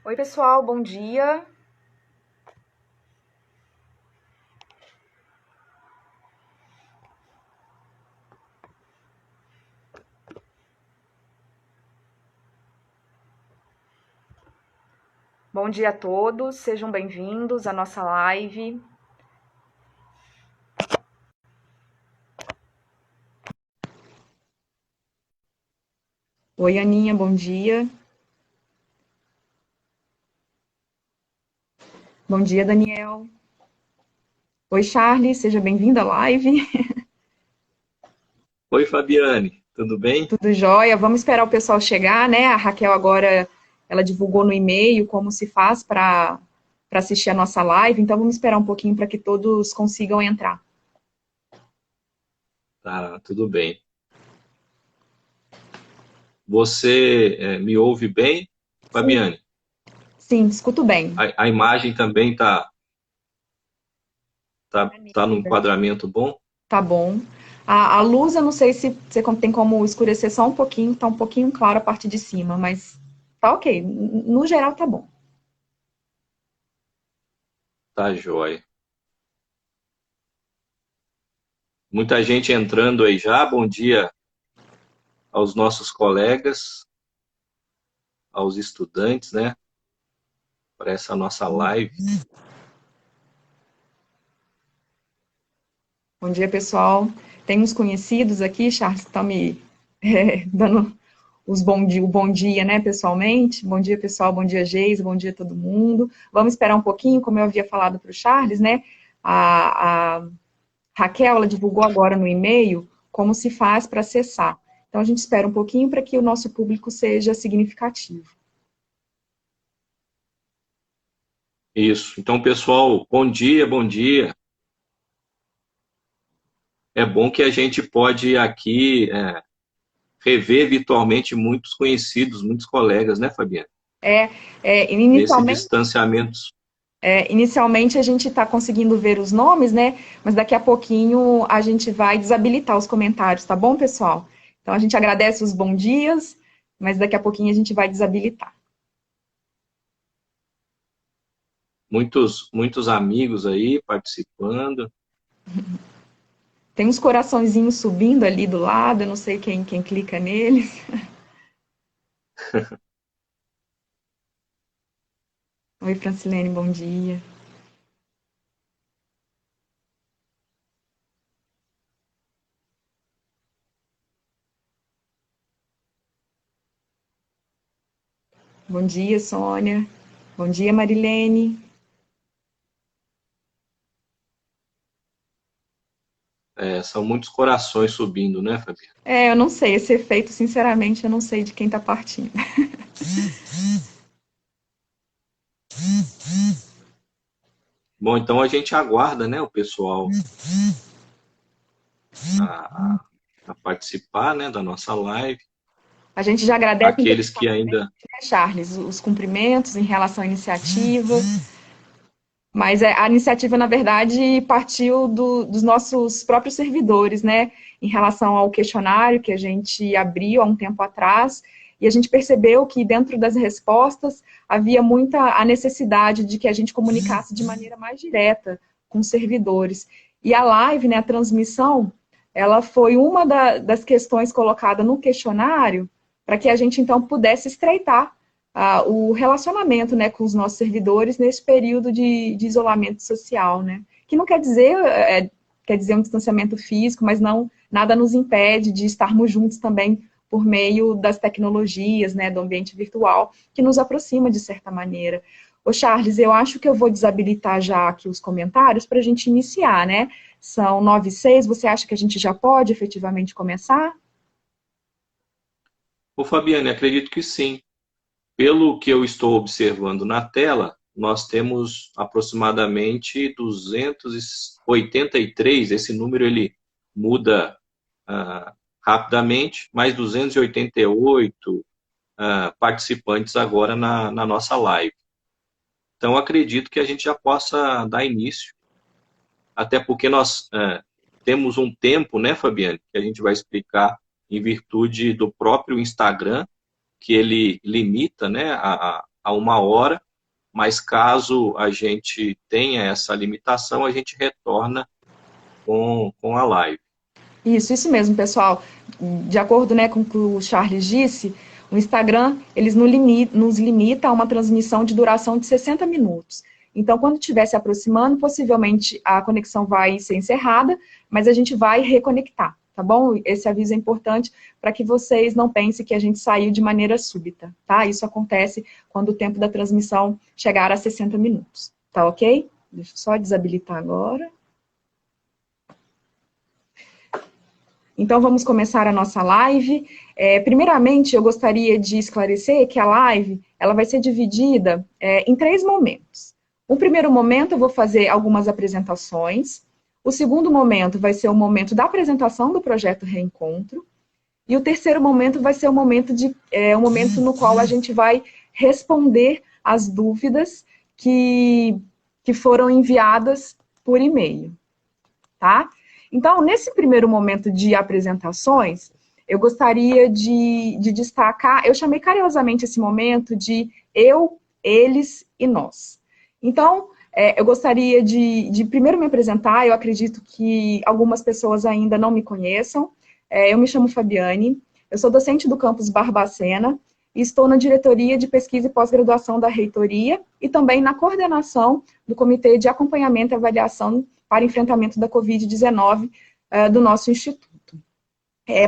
Oi, pessoal, bom dia. Bom dia a todos, sejam bem-vindos à nossa live. Oi, Aninha, bom dia. Bom dia, Daniel. Oi, Charles, seja bem-vindo à live. Oi, Fabiane, tudo bem? Tudo jóia? Vamos esperar o pessoal chegar, né? A Raquel agora, ela divulgou no e-mail como se faz para assistir a nossa live, então vamos esperar um pouquinho para que todos consigam entrar. Tá, tudo bem. Você me ouve bem, Sim, Fabiane? sim, escuto bem. A imagem também tá no enquadramento bom? Tá bom. A luz, eu não sei se você tem como escurecer só um pouquinho, tá um pouquinho claro a parte de cima, mas tá ok. No geral, tá bom. Tá jóia. Muita gente entrando aí já. Bom dia aos nossos colegas, aos estudantes, né? Para essa nossa live. Bom dia, pessoal. Tem uns conhecidos aqui, Charles, que estão me dando o bom dia, né, pessoalmente. Bom dia, pessoal. Bom dia, Geis. Bom dia, todo mundo. Vamos esperar um pouquinho, como eu havia falado para o Charles, né? A Raquel, ela divulgou agora no e-mail como se faz para acessar. Então, a gente espera um pouquinho para que o nosso público seja significativo. Isso. Então, pessoal, bom dia, bom dia. É bom que a gente pode aqui rever virtualmente muitos conhecidos, muitos colegas, né, Fabiane? É, Nesse inicialmente, distanciamento. inicialmente a gente está conseguindo ver os nomes, né? Mas daqui a pouquinho a gente vai desabilitar os comentários, tá bom, pessoal? Então a gente agradece os bons dias, mas daqui a pouquinho a gente vai desabilitar. Muitos amigos aí participando. Tem uns coraçõezinhos subindo ali do lado, eu não sei quem clica neles. Oi, Francilene, bom dia. Bom dia, Sônia. Bom dia, Marilene. São muitos corações subindo, né, Fabiana? Eu não sei, esse efeito, sinceramente, eu não sei de quem está partindo. Bom, então a gente aguarda, né, o pessoal a, a participar, né, da nossa live. A gente já agradece Aqueles que antecipadamente, ainda. né, Charles, os cumprimentos em relação à iniciativa. Mas a iniciativa, na verdade, partiu dos nossos próprios servidores, né? Em relação ao questionário que a gente abriu há um tempo atrás, e a gente percebeu que dentro das respostas havia muita a necessidade de que a gente comunicasse de maneira mais direta com os servidores. E a live, né, a transmissão, ela foi uma das questões colocada no questionário para que a gente então pudesse estreitar o relacionamento, né, com os nossos servidores nesse período de isolamento social, né? Que não quer dizer, quer dizer um distanciamento físico, mas não nada nos impede de estarmos juntos também por meio das tecnologias, né, do ambiente virtual, que nos aproxima de certa maneira. Ô Charles, eu acho que eu vou desabilitar já aqui os comentários para a gente iniciar, né? São 9h06, você acha que a gente já pode efetivamente começar? Ô, Fabiane, acredito que sim. Pelo que eu estou observando na tela, nós temos aproximadamente 283. Esse número ele muda rapidamente, mais 288 participantes agora na nossa live. Então, acredito que a gente já possa dar início, até porque nós temos um tempo, né, Fabiane, que a gente vai explicar em virtude do próprio Instagram, que ele limita, né, a 1 hora, mas caso a gente tenha essa limitação, a gente retorna com a live. Isso mesmo, pessoal. De acordo, né, com o que o Charles disse, o Instagram, eles nos limita a uma transmissão de duração de 60 minutos. Então, quando estiver se aproximando, possivelmente a conexão vai ser encerrada, mas a gente vai reconectar, tá bom? Esse aviso é importante para que vocês não pensem que a gente saiu de maneira súbita, tá? Isso acontece quando o tempo da transmissão chegar a 60 minutos, tá ok? Deixa eu só desabilitar agora. Então, vamos começar a nossa live. Primeiramente, eu gostaria de esclarecer que a live ela vai ser dividida em 3 momentos. O primeiro momento, eu vou fazer algumas apresentações. O segundo momento vai ser o momento da apresentação do projeto Reencontro. E o terceiro momento vai ser o momento no qual a gente vai responder as dúvidas que foram enviadas por e-mail, tá? Então, nesse primeiro momento de apresentações, eu gostaria de destacar, eu chamei carinhosamente esse momento de eu, eles e nós. Então, eu gostaria de primeiro me apresentar, eu acredito que algumas pessoas ainda não me conheçam. Eu me chamo Fabiane, eu sou docente do campus Barbacena e estou na diretoria de pesquisa e pós-graduação da reitoria e também na coordenação do Comitê de Acompanhamento e Avaliação para enfrentamento da Covid-19 do nosso instituto.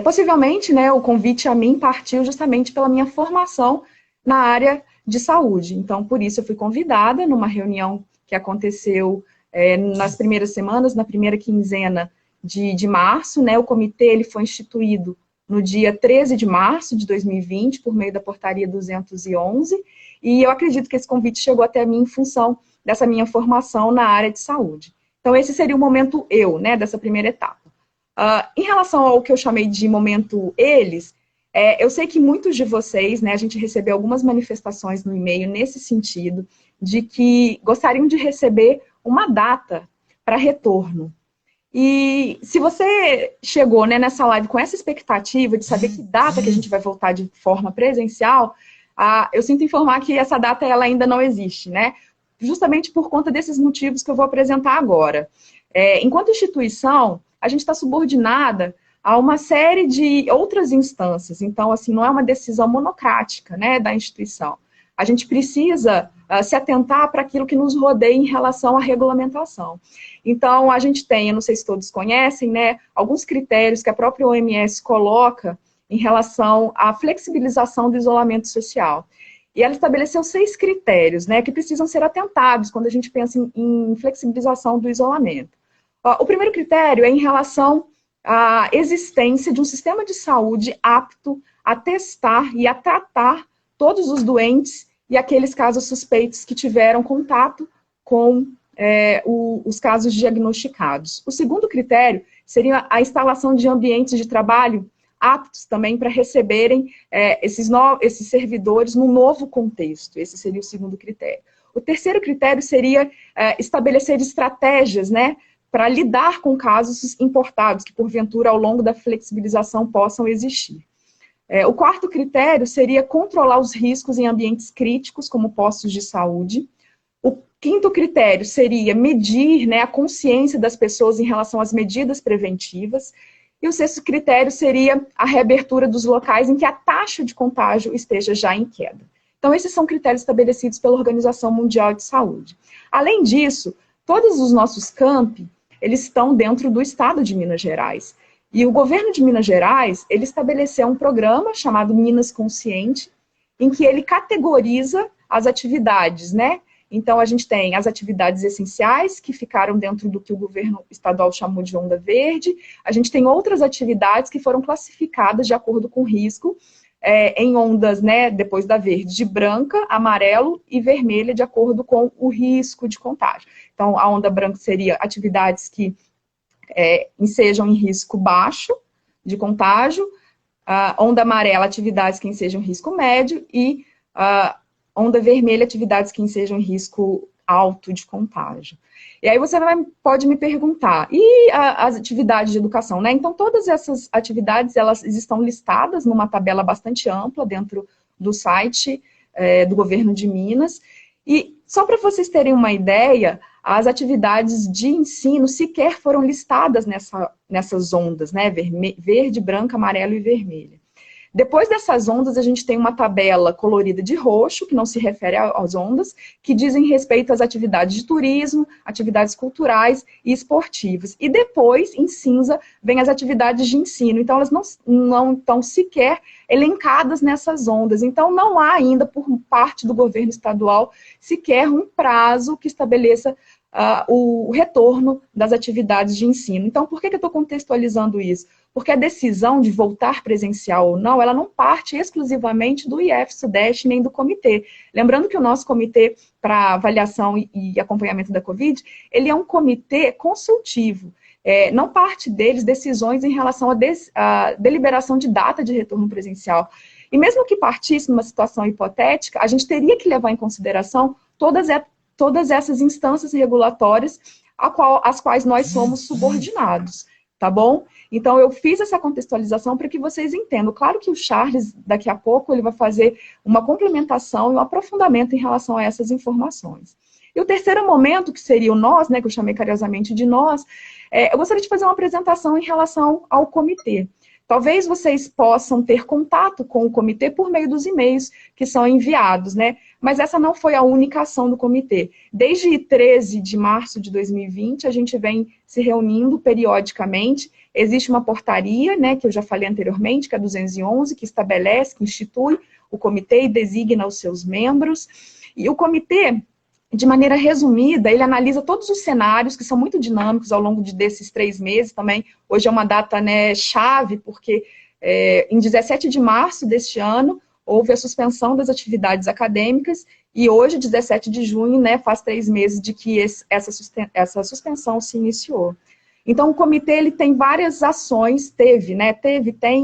Possivelmente, né, o convite a mim partiu justamente pela minha formação na área de saúde. Então, por isso eu fui convidada numa reunião que aconteceu nas primeiras semanas, na primeira quinzena de março, né, o comitê ele foi instituído no dia 13 de março de 2020, por meio da portaria 211, e eu acredito que esse convite chegou até mim em função dessa minha formação na área de saúde. Então, esse seria o momento eu, né, dessa primeira etapa. Em relação ao que eu chamei de momento eles, eu sei que muitos de vocês, né, a gente recebeu algumas manifestações no e-mail nesse sentido, de que gostariam de receber uma data para retorno. E se você chegou, né, nessa live com essa expectativa de saber que data que a gente vai voltar de forma presencial, eu sinto informar que essa data ela ainda não existe, né? Justamente por conta desses motivos que eu vou apresentar agora. Enquanto instituição, a gente está subordinada a uma série de outras instâncias. Então, assim, não é uma decisão monocrática, né, da instituição. A gente precisa se atentar para aquilo que nos rodeia em relação à regulamentação. Então, a gente tem, eu não sei se todos conhecem, né, alguns critérios que a própria OMS coloca em relação à flexibilização do isolamento social. E ela estabeleceu 6 critérios, né, que precisam ser atentados quando a gente pensa em flexibilização do isolamento. O primeiro critério é em relação à existência de um sistema de saúde apto a testar e a tratar todos os doentes e aqueles casos suspeitos que tiveram contato com os casos diagnosticados. O segundo critério seria a instalação de ambientes de trabalho aptos também para receberem esses servidores num novo contexto. Esse seria o segundo critério. O terceiro critério seria estabelecer estratégias, né, para lidar com casos importados, que porventura ao longo da flexibilização possam existir. O quarto critério seria controlar os riscos em ambientes críticos, como postos de saúde. O quinto critério seria medir, né, a consciência das pessoas em relação às medidas preventivas. E o sexto critério seria a reabertura dos locais em que a taxa de contágio esteja já em queda. Então, esses são critérios estabelecidos pela Organização Mundial de Saúde. Além disso, todos os nossos campi, eles estão dentro do estado de Minas Gerais. E o governo de Minas Gerais, ele estabeleceu um programa chamado Minas Consciente, em que ele categoriza as atividades, né? Então, a gente tem as atividades essenciais, que ficaram dentro do que o governo estadual chamou de onda verde. A gente tem outras atividades que foram classificadas de acordo com o risco, em ondas, né, depois da verde, de branca, amarelo e vermelha, de acordo com o risco de contágio. Então, a onda branca seria atividades que ensejam em risco baixo de contágio, a onda amarela, atividades que ensejam em risco médio, e onda vermelha, atividades que ensejam em risco alto de contágio. E aí você pode me perguntar, e as atividades de educação, né? Então, todas essas atividades, elas estão listadas numa tabela bastante ampla dentro do site do governo de Minas. E só para vocês terem uma ideia, as atividades de ensino sequer foram listadas nessas ondas, né? Verde, branca, amarelo e vermelha. Depois dessas ondas, a gente tem uma tabela colorida de roxo, que não se refere às ondas, que dizem respeito às atividades de turismo, atividades culturais e esportivas. E depois, em cinza, vem as atividades de ensino. Então, elas não estão sequer elencadas nessas ondas. Então, não há ainda, por parte do governo estadual, sequer um prazo que estabeleça o retorno das atividades de ensino. Então, por que eu estou contextualizando isso? Porque a decisão de voltar presencial ou não, ela não parte exclusivamente do IF-Sudeste nem do comitê. Lembrando que o nosso comitê para avaliação e acompanhamento da Covid, ele é um comitê consultivo. Não parte deles decisões em relação à deliberação de data de retorno presencial. E mesmo que partisse numa situação hipotética, a gente teria que levar em consideração todas essas instâncias regulatórias às quais nós somos subordinados, tá bom? Então, eu fiz essa contextualização para que vocês entendam. Claro que o Charles, daqui a pouco, ele vai fazer uma complementação e um aprofundamento em relação a essas informações. E o terceiro momento, que seria o nós, né, que eu chamei carinhosamente de nós, eu gostaria de fazer uma apresentação em relação ao comitê. Talvez vocês possam ter contato com o comitê por meio dos e-mails que são enviados, né? Mas essa não foi a única ação do comitê. Desde 13 de março de 2020, a gente vem se reunindo periodicamente. Existe uma portaria, né, que eu já falei anteriormente, que é a 211, que estabelece, que institui o comitê e designa os seus membros. E o comitê, de maneira resumida, ele analisa todos os cenários, que são muito dinâmicos ao longo desses 3 meses também. Hoje é uma data, né, chave, porque em 17 de março deste ano, houve a suspensão das atividades acadêmicas, e hoje, 17 de junho, né, faz 3 meses de que essa suspensão se iniciou. Então, o comitê ele tem várias ações, tem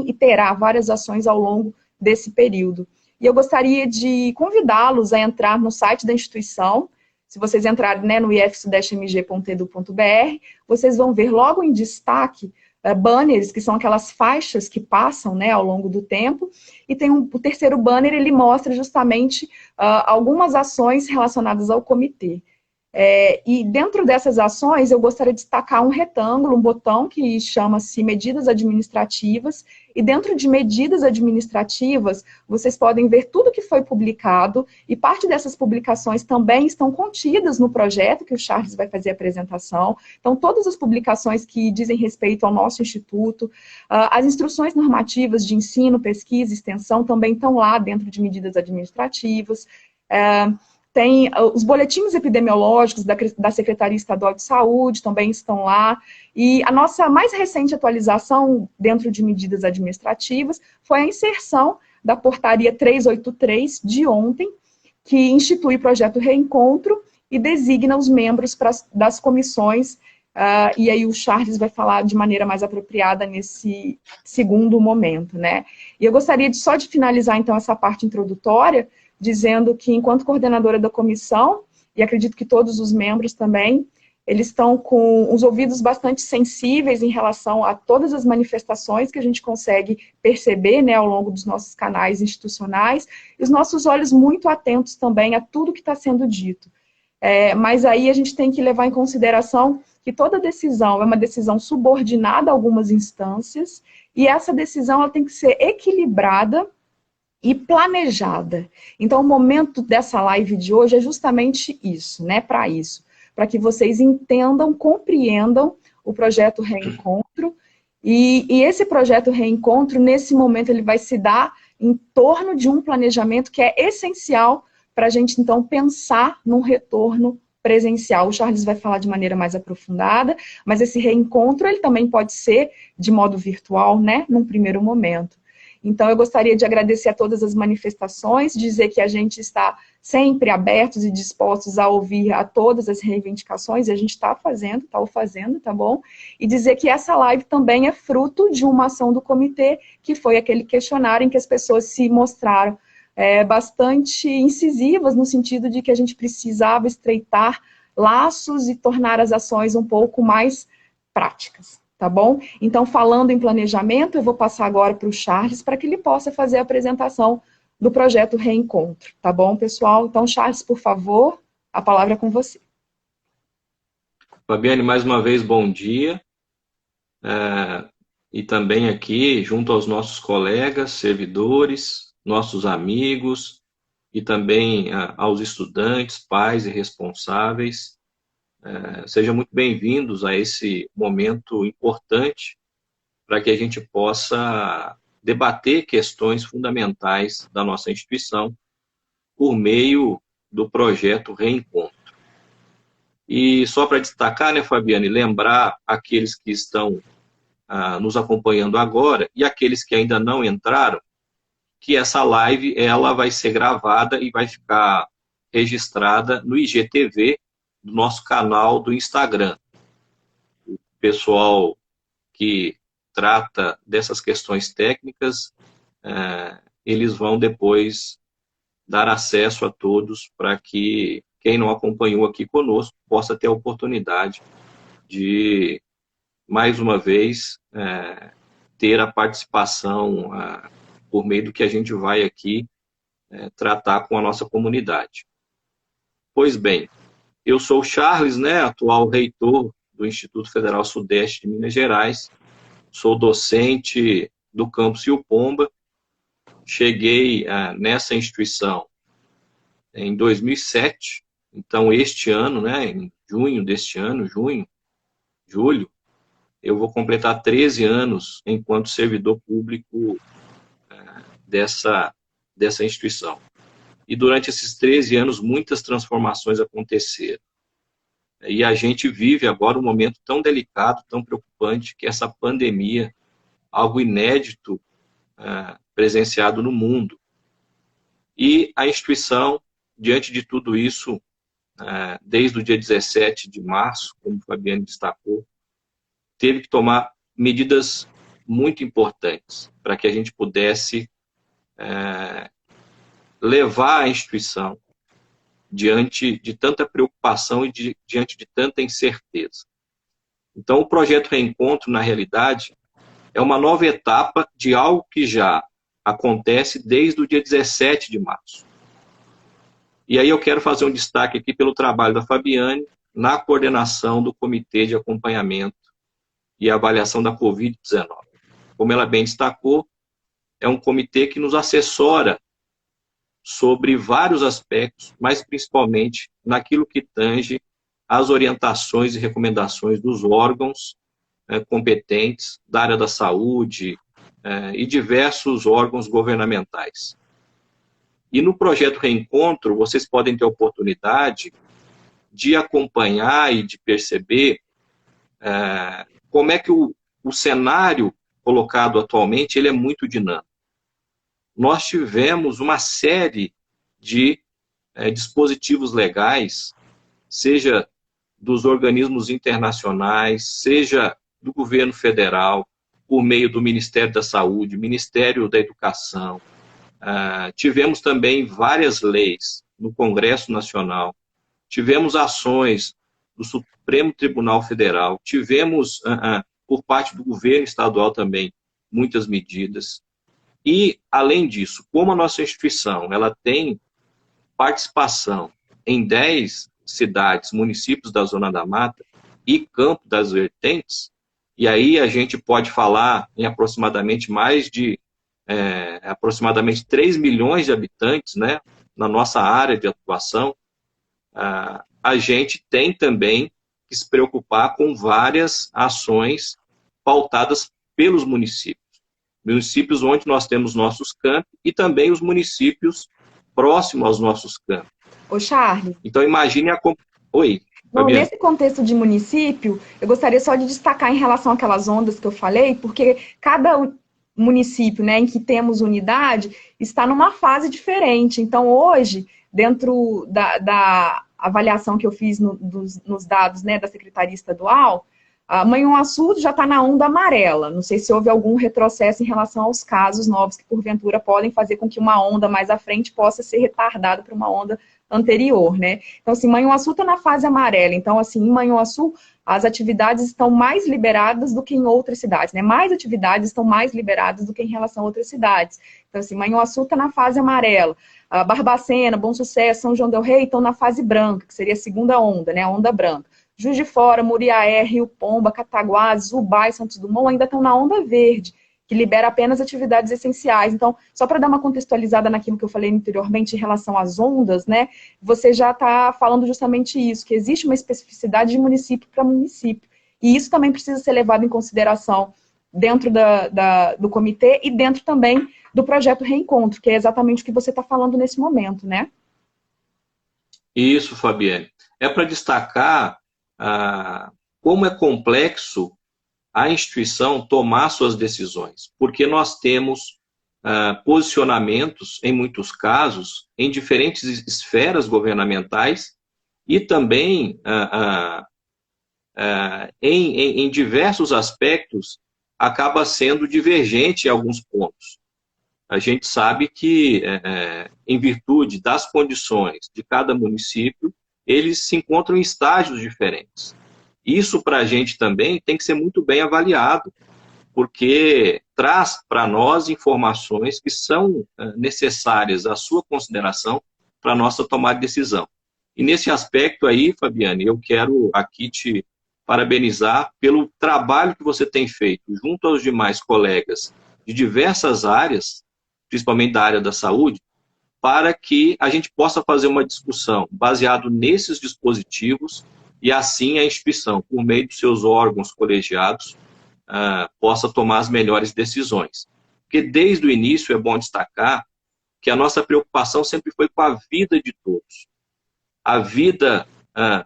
e terá várias ações ao longo desse período. E eu gostaria de convidá-los a entrar no site da instituição. Se vocês entrarem, né, no ifsudestemg.edu.br, vocês vão ver logo em destaque banners, que são aquelas faixas que passam, né, ao longo do tempo. E tem o terceiro banner, ele mostra justamente algumas ações relacionadas ao comitê. E dentro dessas ações, eu gostaria de destacar um retângulo, um botão que chama-se medidas administrativas, e dentro de medidas administrativas, vocês podem ver tudo que foi publicado, e parte dessas publicações também estão contidas no projeto, que o Charles vai fazer a apresentação. Então, todas as publicações que dizem respeito ao nosso instituto, as instruções normativas de ensino, pesquisa e extensão também estão lá dentro de medidas administrativas. Tem os boletins epidemiológicos da Secretaria Estadual de Saúde, também estão lá. E a nossa mais recente atualização dentro de medidas administrativas foi a inserção da portaria 383 de ontem, que institui o projeto Reencontro e designa os membros das comissões. E aí o Charles vai falar de maneira mais apropriada nesse segundo momento, né? E eu gostaria só de finalizar, então, essa parte introdutória, dizendo que, enquanto coordenadora da comissão, e acredito que todos os membros também, eles estão com os ouvidos bastante sensíveis em relação a todas as manifestações que a gente consegue perceber, né, ao longo dos nossos canais institucionais, e os nossos olhos muito atentos também a tudo que está sendo dito. Mas aí a gente tem que levar em consideração que toda decisão é uma decisão subordinada a algumas instâncias, e essa decisão ela tem que ser equilibrada e planejada. Então, o momento dessa live de hoje é justamente isso, né, para que vocês entendam, compreendam o projeto Reencontro, e esse projeto Reencontro, nesse momento, ele vai se dar em torno de um planejamento que é essencial para a gente, então, pensar num retorno presencial. O Charles vai falar de maneira mais aprofundada, mas esse reencontro, ele também pode ser de modo virtual, né, num primeiro momento. Então, eu gostaria de agradecer a todas as manifestações, dizer que a gente está sempre abertos e dispostos a ouvir a todas as reivindicações, e a gente está o fazendo, tá bom? E dizer que essa live também é fruto de uma ação do comitê, que foi aquele questionário em que as pessoas se mostraram bastante incisivas, no sentido de que a gente precisava estreitar laços e tornar as ações um pouco mais práticas. Tá bom? Então, falando em planejamento, eu vou passar agora para o Charles, para que ele possa fazer a apresentação do projeto Reencontro, tá bom, pessoal? Então, Charles, por favor, a palavra é com você. Fabiane, mais uma vez, bom dia. E também aqui, junto aos nossos colegas, servidores, nossos amigos, e também aos estudantes, pais e responsáveis. Sejam muito bem-vindos a esse momento importante para que a gente possa debater questões fundamentais da nossa instituição por meio do projeto Reencontro. E só para destacar, né, Fabiane, lembrar aqueles que estão nos acompanhando agora e aqueles que ainda não entraram, que essa live ela vai ser gravada e vai ficar registrada no IGTV do nosso canal do Instagram. O pessoal que trata dessas questões técnicas, eles vão depois dar acesso a todos para que quem não acompanhou aqui conosco possa ter a oportunidade de, mais uma vez, ter a participação por meio do que a gente vai aqui tratar com a nossa comunidade. Pois bem, eu sou o Charles, né, atual reitor do Instituto Federal Sudeste de Minas Gerais, sou docente do campus Rio Pomba, cheguei nessa instituição em 2007, então este ano, né, em junho deste ano, julho, eu vou completar 13 anos enquanto servidor público dessa instituição. E durante esses 13 anos, muitas transformações aconteceram. E a gente vive agora um momento tão delicado, tão preocupante, que é essa pandemia, algo inédito presenciado no mundo. E a instituição, diante de tudo isso, desde o dia 17 de março, como o Fabiane destacou, teve que tomar medidas muito importantes para que a gente pudesse levar a instituição diante de tanta preocupação e diante de tanta incerteza. Então, o projeto Reencontro, na realidade, é uma nova etapa de algo que já acontece desde o dia 17 de março. E aí eu quero fazer um destaque aqui pelo trabalho da Fabiane na coordenação do Comitê de Acompanhamento e Avaliação da Covid-19. Como ela bem destacou, é um comitê que nos assessora sobre vários aspectos, mas principalmente naquilo que tange as orientações e recomendações dos órgãos competentes da área da saúde e diversos órgãos governamentais. E no projeto Reencontro, vocês podem ter a oportunidade de acompanhar e de perceber como é que o cenário colocado atualmente ele é muito dinâmico. Nós tivemos uma série de dispositivos legais, seja dos organismos internacionais, seja do governo federal, por meio do Ministério da Saúde, Ministério da Educação. Tivemos também várias leis no Congresso Nacional, tivemos ações do Supremo Tribunal Federal, tivemos, por parte do governo estadual também, muitas medidas. E, além disso, como a nossa instituição ela tem participação em 10 cidades, municípios da Zona da Mata e Campo das Vertentes, e aí a gente pode falar em aproximadamente aproximadamente 3 milhões de habitantes, né, na nossa área de atuação, a gente tem também que se preocupar com várias ações pautadas pelos municípios. Municípios onde nós temos nossos campos e também os municípios próximos aos nossos campos. Ô, Charles. Então, imagine a... Oi, Bom, nesse contexto de município, eu gostaria só de destacar em relação àquelas ondas que eu falei, porque cada município, né, em que temos unidade está numa fase diferente. Então, hoje, dentro da avaliação que eu fiz nos dados, né, da Secretaria Estadual, A Manhuaçu já está na onda amarela. Não sei se houve algum retrocesso em relação aos casos novos que, porventura, podem fazer com que uma onda mais à frente possa ser retardada para uma onda anterior, né? Então, assim, Manhuaçu está na fase amarela. Então, assim, em Manhuaçu, as atividades estão mais liberadas do que em outras cidades, né? Mais atividades estão mais liberadas do que em relação a outras cidades. Então, assim, Manhuaçu está na fase amarela. Barbacena, Bom Sucesso, São João del Rei estão na fase branca, que seria a segunda onda, né? A onda branca. Juiz de Fora, Muriaé, Rio Pomba, Cataguases, Zubá e Santos Dumont ainda estão na onda verde, que libera apenas atividades essenciais. Então, só para dar uma contextualizada naquilo que eu falei anteriormente em relação às ondas, né, você já está falando justamente isso, que existe uma especificidade de município para município. E isso também precisa ser levado em consideração dentro do comitê e dentro também do projeto Reencontro, que é exatamente o que você está falando nesse momento, né? Isso, Fabiane. É para destacar como é complexo a instituição tomar suas decisões, porque nós temos posicionamentos, em muitos casos, em diferentes esferas governamentais e também em diversos aspectos acaba sendo divergente em alguns pontos. A gente sabe que, em virtude das condições de cada município, eles se encontram em estágios diferentes. Isso, para a gente também, tem que ser muito bem avaliado, porque traz para nós informações que são necessárias à sua consideração para a nossa tomada de decisão. E nesse aspecto aí, Fabiane, eu quero aqui te parabenizar pelo trabalho que você tem feito junto aos demais colegas de diversas áreas, principalmente da área da saúde, para que a gente possa fazer uma discussão baseado nesses dispositivos e assim a instituição, por meio dos seus órgãos colegiados, possa tomar as melhores decisões. Porque desde o início é bom destacar que a nossa preocupação sempre foi com a vida de todos. A vida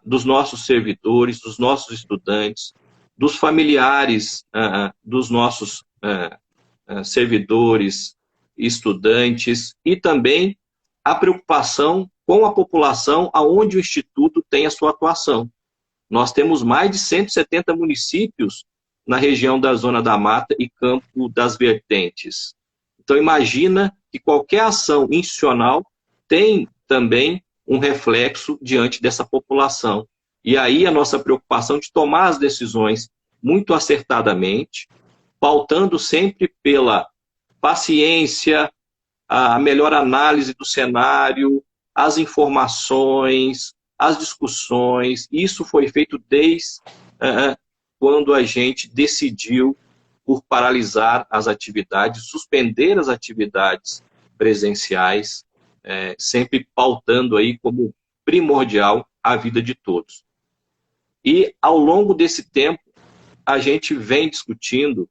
dos nossos servidores, dos nossos estudantes, dos familiares dos nossos servidores, estudantes, e também a preocupação com a população aonde o Instituto tem a sua atuação. Nós temos mais de 170 municípios na região da Zona da Mata e Campo das Vertentes. Então, imagina que qualquer ação institucional tem também um reflexo diante dessa população. E aí a nossa preocupação de tomar as decisões muito acertadamente, pautando sempre pela paciência, a melhor análise do cenário, as informações, as discussões. Isso foi feito desde quando a gente decidiu por paralisar as atividades, suspender as atividades presenciais, sempre pautando aí como primordial a vida de todos. E ao longo desse tempo, a gente vem discutindo,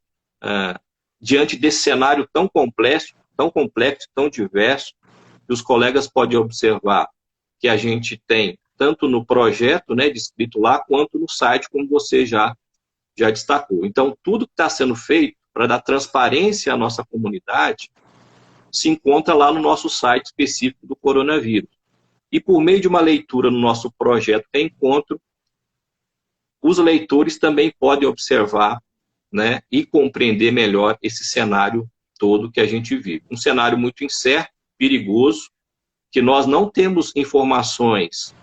diante desse cenário tão complexo, tão diverso, que os colegas podem observar que a gente tem, tanto no projeto, né, descrito lá, quanto no site, como você já destacou. Então, tudo que está sendo feito para dar transparência à nossa comunidade se encontra lá no nosso site específico do coronavírus. E por meio de uma leitura no nosso projeto Reencontro, os leitores também podem observar, né, e compreender melhor esse cenário todo que a gente vive. Um cenário muito incerto, perigoso, que nós não temos informações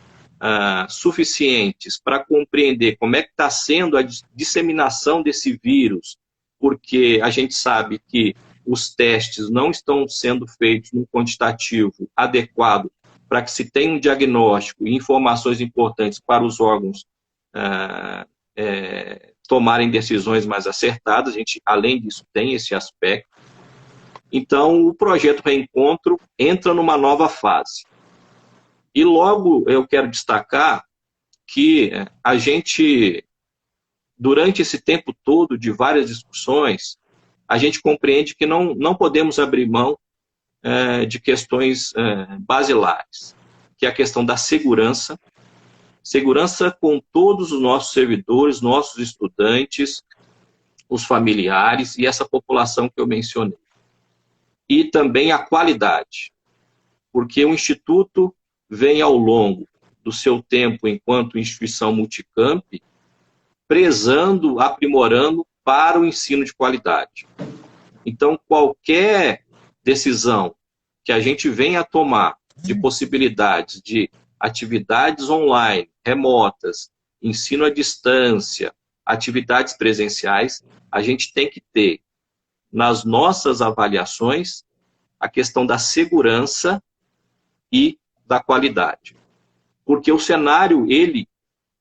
suficientes para compreender como é que está sendo a disseminação desse vírus, porque a gente sabe que os testes não estão sendo feitos num quantitativo adequado para que se tenha um diagnóstico e informações importantes para os órgãos tomarem decisões mais acertadas. A gente, além disso, tem esse aspecto. Então, o projeto Reencontro entra numa nova fase. E logo eu quero destacar que a gente, durante esse tempo todo de várias discussões, a gente compreende que não podemos abrir mão de questões basilares, que é a questão da segurança. Segurança com todos os nossos servidores, nossos estudantes, os familiares e essa população que eu mencionei. E também a qualidade, porque o Instituto vem ao longo do seu tempo enquanto instituição multicamp prezando, aprimorando para o ensino de qualidade. Então, qualquer decisão que a gente venha a tomar de possibilidades de atividades online, remotas, ensino à distância, atividades presenciais, a gente tem que ter nas nossas avaliações a questão da segurança e da qualidade. Porque o cenário, ele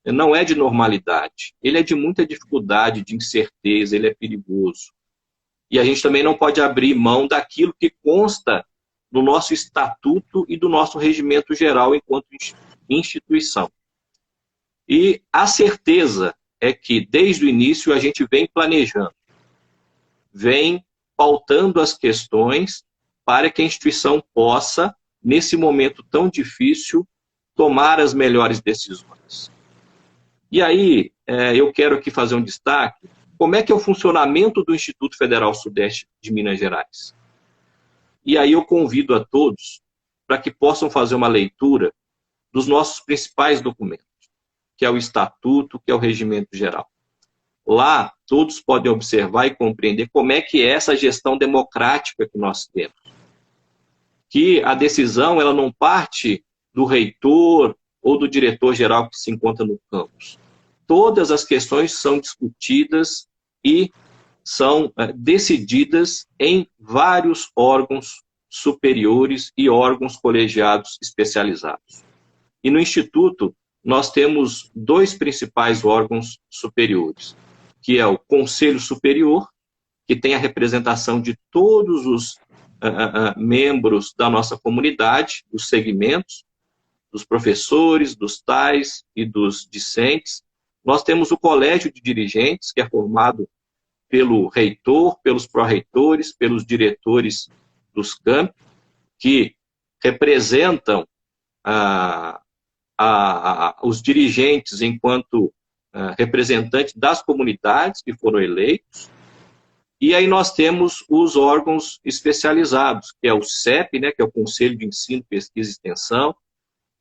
não é de normalidade, ele é de muita dificuldade, de incerteza, ele é perigoso. E a gente também não pode abrir mão daquilo que consta no nosso estatuto e do nosso regimento geral enquanto instituição. E a certeza é que, desde o início, a gente vem planejando, vem pautando as questões para que a instituição possa, nesse momento tão difícil, tomar as melhores decisões. E aí, eu quero aqui fazer um destaque. Como é que é o funcionamento do Instituto Federal Sudeste de Minas Gerais? E aí eu convido a todos para que possam fazer uma leitura dos nossos principais documentos, que é o Estatuto, que é o Regimento Geral. Lá, todos podem observar e compreender como é que é essa gestão democrática que nós temos. Que a decisão ela não parte do reitor ou do diretor-geral que se encontra no campus. Todas as questões são discutidas e são decididas em vários órgãos superiores e órgãos colegiados especializados. E no Instituto, nós temos dois principais órgãos superiores, que é o Conselho Superior, que tem a representação de todos os membros da nossa comunidade, dos segmentos, dos professores, dos tais e dos discentes. Nós temos o Colégio de Dirigentes, que é formado pelo reitor, pelos pró-reitores, pelos diretores dos campi, que representam os dirigentes enquanto representantes das comunidades que foram eleitos. E aí nós temos os órgãos especializados, que é o CEP, né, que é o Conselho de Ensino, Pesquisa e Extensão.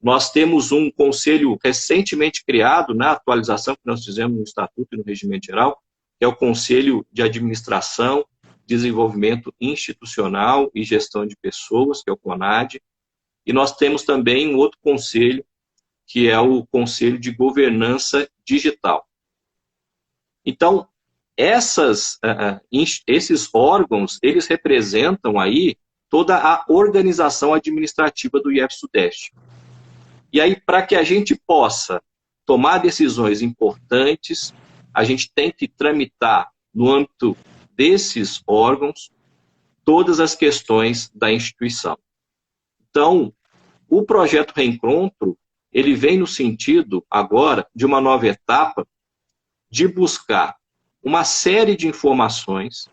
Nós temos um conselho recentemente criado, na atualização que nós fizemos no Estatuto e no Regimento Geral, que é o Conselho de Administração, Desenvolvimento Institucional e Gestão de Pessoas, que é o CONAD. E nós temos também um outro conselho, que é o Conselho de Governança Digital. Então, esses órgãos, eles representam aí toda a organização administrativa do IF Sudeste. E aí, para que a gente possa tomar decisões importantes, a gente tem que tramitar, no âmbito desses órgãos, todas as questões da instituição. Então, o projeto Reencontro, ele vem no sentido, agora, de uma nova etapa, de buscar uma série de informações,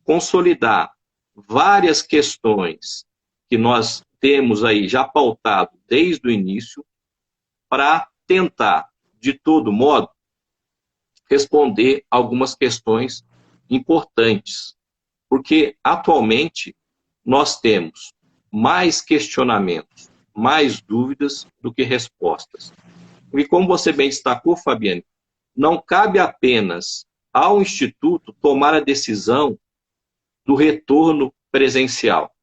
consolidar várias questões que nós temos aí já pautado desde o início, para tentar, de todo modo, responder algumas questões importantes. Porque, atualmente, nós temos mais questionamentos, mais dúvidas do que respostas. E como você bem destacou, Fabiane, não cabe apenas ao Instituto tomar a decisão do retorno presencial.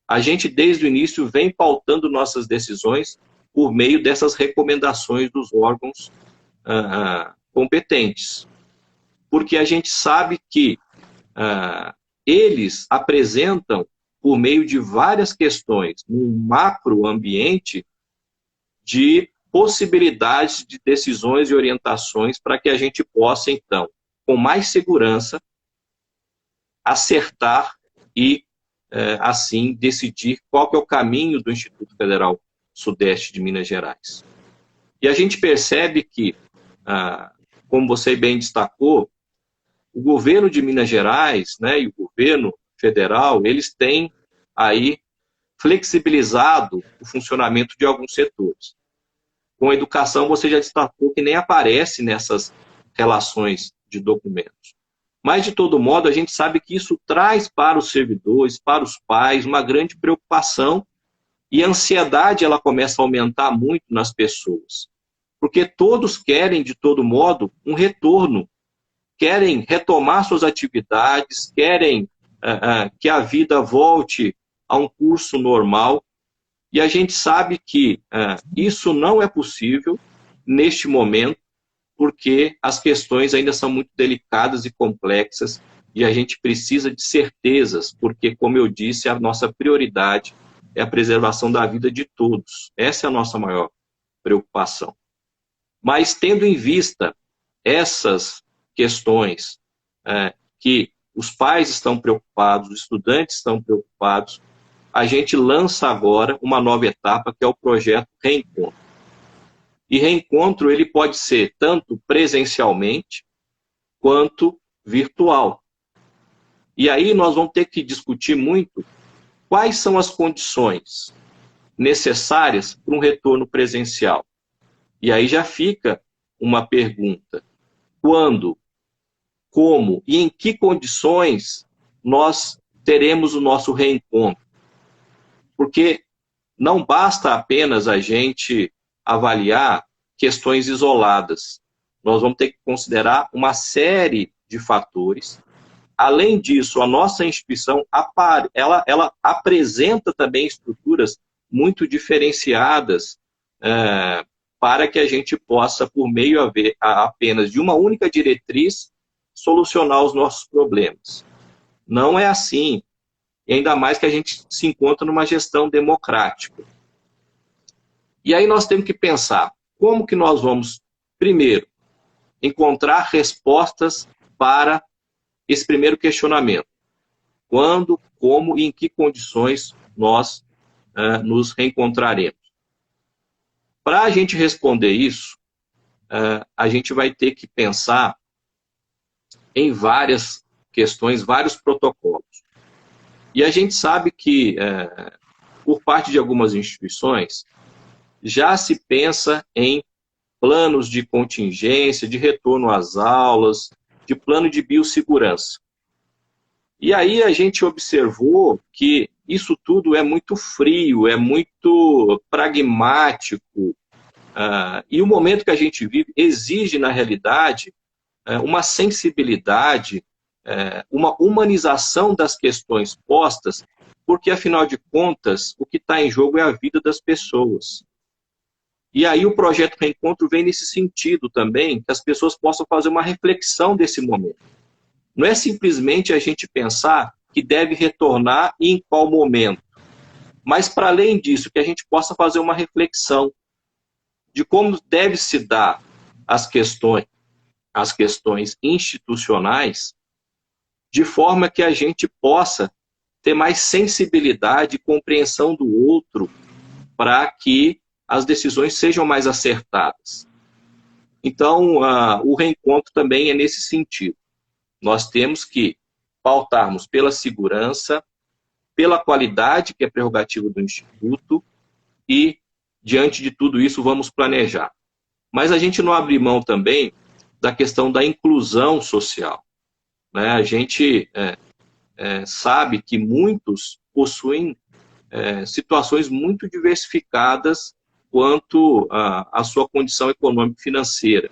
A gente, desde o início, vem pautando nossas decisões por meio dessas recomendações dos órgãos competentes. Porque a gente sabe que eles apresentam, por meio de várias questões, num macroambiente, de possibilidades de decisões e orientações para que a gente possa, então, com mais segurança, acertar e, assim, decidir qual que é o caminho do Instituto Federal Sudeste de Minas Gerais. E a gente percebe que, como você bem destacou, o governo de Minas Gerais, né, e o governo federal, eles têm aí flexibilizado o funcionamento de alguns setores. Com a educação, você já destacou que nem aparece nessas relações de documentos. Mas, de todo modo, a gente sabe que isso traz para os servidores, para os pais, uma grande preocupação, e a ansiedade ela começa a aumentar muito nas pessoas. porque todos querem, de todo modo, um retorno, querem retomar suas atividades, querem que a vida volte a um curso normal, e a gente sabe que isso não é possível neste momento, porque as questões ainda são muito delicadas e complexas, e a gente precisa de certezas, porque, como eu disse, a nossa prioridade é a preservação da vida de todos. Essa é a nossa maior preocupação. Mas, tendo em vista essas questões que os pais estão preocupados, os estudantes estão preocupados, a gente lança agora uma nova etapa, que é o projeto Reencontro. E reencontro ele pode ser tanto presencialmente quanto virtual. E aí nós vamos ter que discutir muito quais são as condições necessárias para um retorno presencial. E aí já fica uma pergunta: quando, como e em que condições nós teremos o nosso reencontro? Porque não basta apenas a gente avaliar questões isoladas. Nós vamos ter que considerar uma série de fatores. Além disso, a nossa instituição ela apresenta também estruturas muito diferenciadas para que a gente possa, por meio apenas de uma única diretriz, solucionar os nossos problemas. Não é assim, e ainda mais que a gente se encontra numa gestão democrática. E aí nós temos que pensar como que nós vamos, primeiro, encontrar respostas para esse primeiro questionamento. Quando, como e em que condições nós nos reencontraremos. Para a gente responder isso, a gente vai ter que pensar em várias questões, vários protocolos. E a gente sabe que, por parte de algumas instituições, já se pensa em planos de contingência, de retorno às aulas, de plano de biossegurança. E aí a gente observou que isso tudo é muito frio, é muito pragmático, e o momento que a gente vive exige, na realidade, uma sensibilidade, uma humanização das questões postas, porque, afinal de contas, o que está em jogo é a vida das pessoas. E aí o projeto Reencontro vem nesse sentido também, que as pessoas possam fazer uma reflexão desse momento. Não é simplesmente a gente pensar que deve retornar e em qual momento, mas, para além disso, que a gente possa fazer uma reflexão de como deve se dar as questões institucionais, de forma que a gente possa ter mais sensibilidade e compreensão do outro para que as decisões sejam mais acertadas. Então, o reencontro também é nesse sentido. Nós temos que pautarmos pela segurança, pela qualidade, que é prerrogativa do Instituto, e, diante de tudo isso, vamos planejar. Mas a gente não abre mão também da questão da inclusão social. Né? A gente sabe que muitos possuem situações muito diversificadas quanto à sua condição econômica e financeira.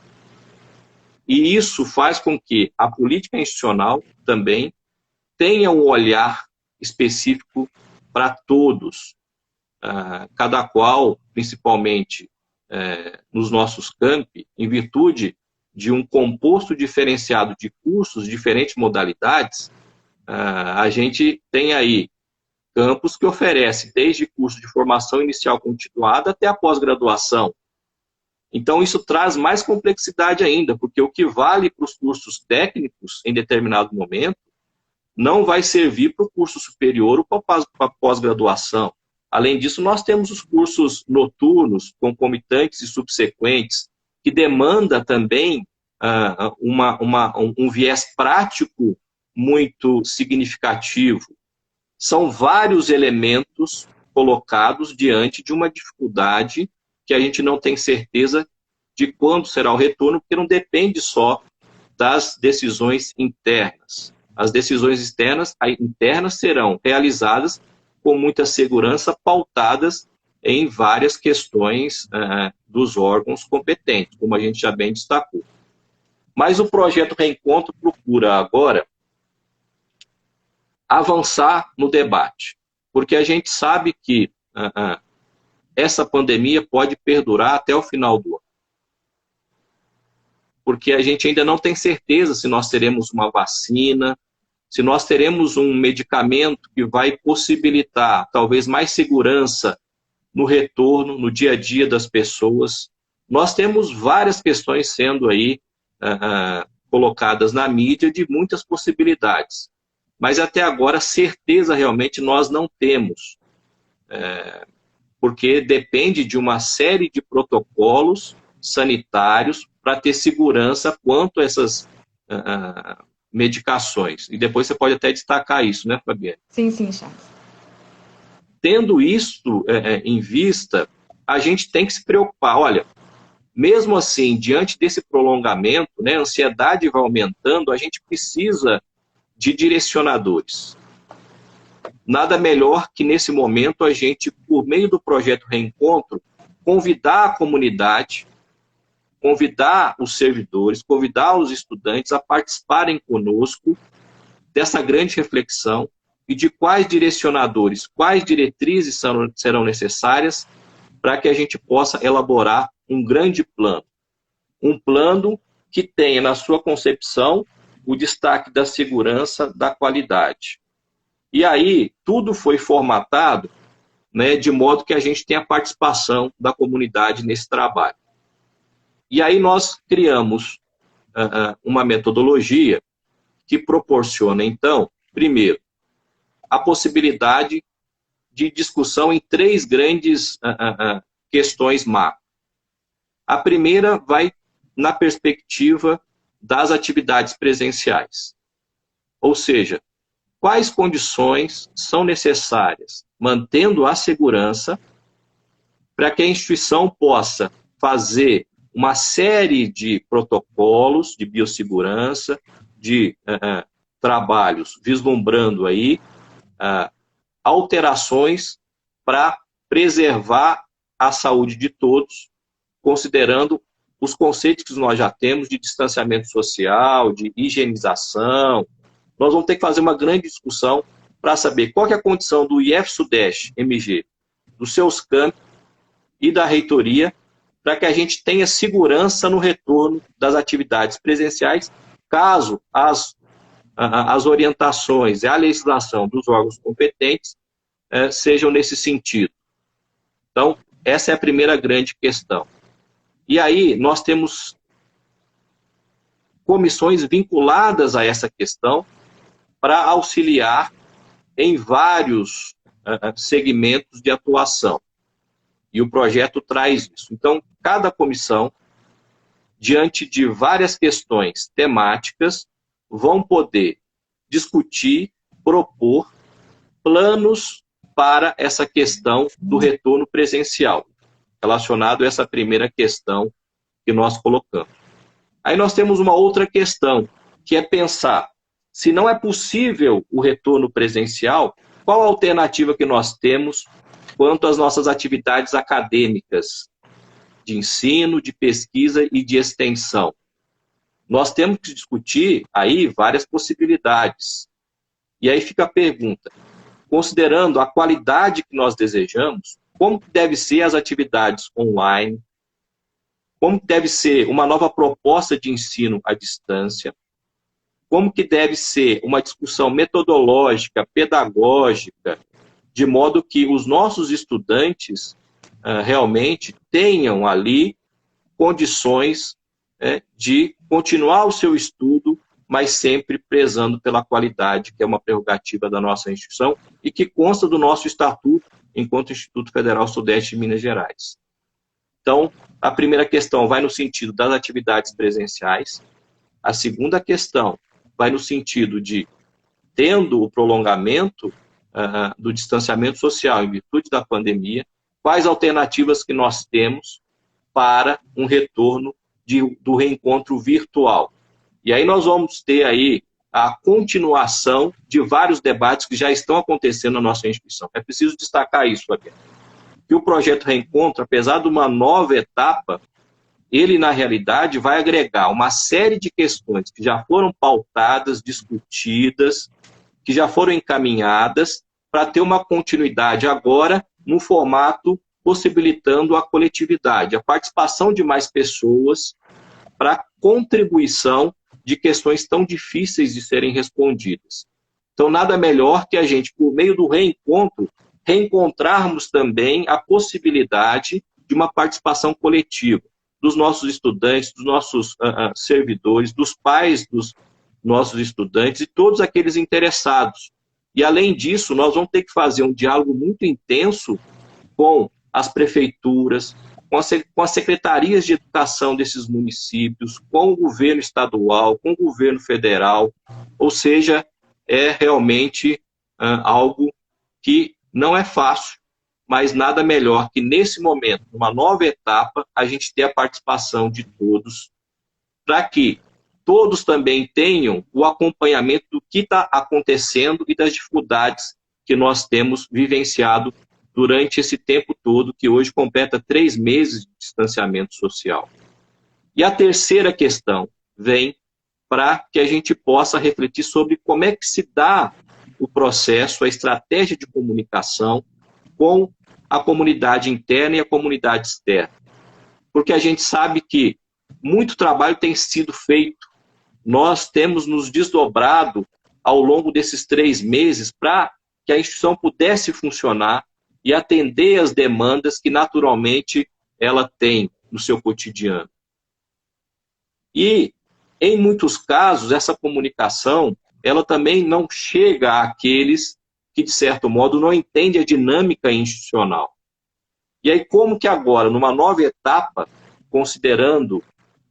E isso faz com que a política institucional também tenha um olhar específico para todos, cada qual, principalmente nos nossos campi, em virtude de um composto diferenciado de cursos, diferentes modalidades, a gente tem aí campus que oferece desde curso de formação inicial continuada até a pós-graduação. Então, isso traz mais complexidade ainda, porque o que vale para os cursos técnicos em determinado momento não vai servir para o curso superior ou para a pós-graduação. Além disso, nós temos os cursos noturnos, concomitantes e subsequentes, que demanda também um viés prático muito significativo. São vários elementos colocados diante de uma dificuldade que a gente não tem certeza de quando será o retorno, porque não depende só das decisões internas. As decisões internas serão realizadas com muita segurança, pautadas em várias questões dos órgãos competentes, como a gente já bem destacou. Mas o projeto Reencontro procura agora avançar no debate, porque a gente sabe que essa pandemia pode perdurar até o final do ano. Porque a gente ainda não tem certeza se nós teremos uma vacina, se nós teremos um medicamento que vai possibilitar talvez mais segurança no retorno, no dia a dia das pessoas. Nós temos várias questões sendo aí colocadas na mídia de muitas possibilidades. Mas até agora, certeza realmente nós não temos. Porque depende de uma série de protocolos sanitários para ter segurança quanto a essas medicações. E depois você pode até destacar isso, né, Fabiane? Sim, sim, Charles. Tendo isso em vista, a gente tem que se preocupar. Olha, mesmo assim, diante desse prolongamento, né, a ansiedade vai aumentando, a gente precisa de direcionadores. Nada melhor que, nesse momento, a gente, por meio do projeto Reencontro, convidar a comunidade, convidar os servidores, convidar os estudantes a participarem conosco dessa grande reflexão e de quais direcionadores, quais diretrizes serão necessárias para que a gente possa elaborar um grande plano. Um plano que tenha na sua concepção o destaque da segurança, da qualidade. E aí, tudo foi formatado, né, de modo que a gente tenha a participação da comunidade nesse trabalho. E aí nós criamos uma metodologia que proporciona, então, primeiro, a possibilidade de discussão em 3 grandes questões macro. A primeira vai na perspectiva das atividades presenciais. Ou seja, quais condições são necessárias, mantendo a segurança, para que a instituição possa fazer uma série de protocolos de biossegurança, de trabalhos vislumbrando aí alterações para preservar a saúde de todos, considerando os conceitos que nós já temos de distanciamento social, de higienização. Nós vamos ter que fazer uma grande discussão para saber qual que é a condição do IF-Sudeste MG, dos seus campos e da reitoria, para que a gente tenha segurança no retorno das atividades presenciais, caso as orientações e a legislação dos órgãos competentes sejam nesse sentido. Então, essa é a primeira grande questão. E aí, nós temos comissões vinculadas a essa questão para auxiliar em vários segmentos de atuação. E o projeto traz isso. Então, cada comissão, diante de várias questões temáticas, vão poder discutir, propor planos para essa questão do retorno presencial, relacionado a essa primeira questão que nós colocamos. Aí nós temos uma outra questão, que é pensar, se não é possível o retorno presencial, qual a alternativa que nós temos quanto às nossas atividades acadêmicas, de ensino, de pesquisa e de extensão? Nós temos que discutir aí várias possibilidades. E aí fica a pergunta, considerando a qualidade que nós desejamos, como devem ser as atividades online, como deve ser uma nova proposta de ensino à distância, como que deve ser uma discussão metodológica, pedagógica, de modo que os nossos estudantes realmente tenham ali condições de continuar o seu estudo, mas sempre prezando pela qualidade, que é uma prerrogativa da nossa instituição e que consta do nosso estatuto enquanto Instituto Federal Sudeste de Minas Gerais. Então, a primeira questão vai no sentido das atividades presenciais. A segunda questão vai no sentido de, tendo o prolongamento do distanciamento social em virtude da pandemia, quais alternativas que nós temos para um retorno do reencontro virtual. E aí nós vamos ter aí a continuação de vários debates que já estão acontecendo na nossa instituição. É preciso destacar isso, Fabiano. que o projeto Reencontro, apesar de uma nova etapa, ele, na realidade, vai agregar uma série de questões que já foram pautadas, discutidas, que já foram encaminhadas, para ter uma continuidade agora, num formato possibilitando a coletividade, a participação de mais pessoas para a contribuição de questões tão difíceis de serem respondidas. Então, nada melhor que a gente, por meio do reencontro, reencontrarmos também a possibilidade de uma participação coletiva dos nossos estudantes, dos nossos servidores, dos pais dos nossos estudantes e todos aqueles interessados. E, além disso, nós vamos ter que fazer um diálogo muito intenso com as prefeituras, com as secretarias de educação desses municípios, com o governo estadual, com o governo federal. Ou seja, é realmente algo que não é fácil, mas nada melhor que, nesse momento, numa nova etapa, a gente ter a participação de todos, para que todos também tenham o acompanhamento do que está acontecendo e das dificuldades que nós temos vivenciado durante esse tempo todo, que hoje completa 3 meses de distanciamento social. E a terceira questão vem para que a gente possa refletir sobre como é que se dá o processo, a estratégia de comunicação com a comunidade interna e a comunidade externa. Porque a gente sabe que muito trabalho tem sido feito. Nós temos nos desdobrado ao longo desses 3 meses para que a instituição pudesse funcionar e atender as demandas que naturalmente ela tem no seu cotidiano. E, em muitos casos, essa comunicação, ela também não chega àqueles que, de certo modo, não entendem a dinâmica institucional. E aí, como que agora, numa nova etapa, considerando